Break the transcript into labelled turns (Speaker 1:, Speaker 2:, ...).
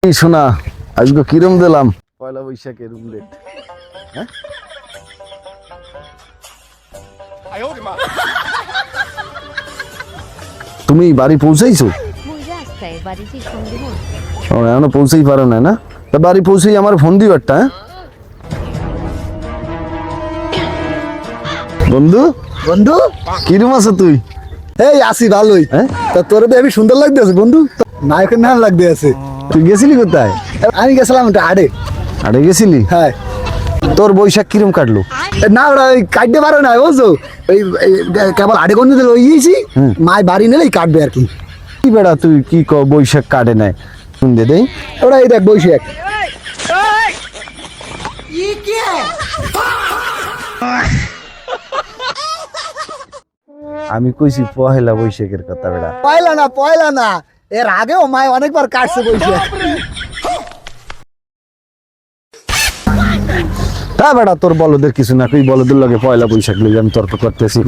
Speaker 1: এই শোনা, আজকে কিরম দিলাম পয়লা বৈশাখের উল্লেখ। হ্যাঁ, তুমি বাড়ি পৌঁছাইছো? এখনো পৌঁছেই পারো না? না, তা বাড়ি পৌঁছেই আমার ফোন দিও একটা। বন্ধু
Speaker 2: বন্ধু
Speaker 1: কিরম আছো তুই?
Speaker 2: এই আসি ভালোই।
Speaker 1: হ্যাঁ,
Speaker 2: তা তোর আমি সুন্দর লাগতেছে বন্ধু, নায়কের নাম লাগতে আছে।
Speaker 1: তুই গেছিলি কোথায়?
Speaker 2: আমি গেছিলাম একটা আড়ে।
Speaker 1: আরে গেছিলি?
Speaker 2: হ্যাঁ,
Speaker 1: তোর বৈশাখ কিরম কাটলো?
Speaker 2: না ওরা ওই কাটতে পারো না বুঝছো, ওই কেবল আড়ে গন্ধ দিলে ওই গিয়েছি, মায় বাড়ি নিলেই কাটবে আর কি।
Speaker 1: কি বেড়া তুই কি বৈশাখ কাটে নাই শুনতে দেই?
Speaker 2: ওরা এই দেখ বৈশাখ।
Speaker 1: আমি কইছি পহেলা বৈশাখের কথা বেড়া।
Speaker 2: পয়লা না, এর আগেও মায় অনেকবার কাটছে বৈশাখ।
Speaker 1: তা বেড়া তোর বলদের কিছু না, তুই বলদের লগে পয়লা বৈশাখ লইয়া আমি তর্ক করতেছি।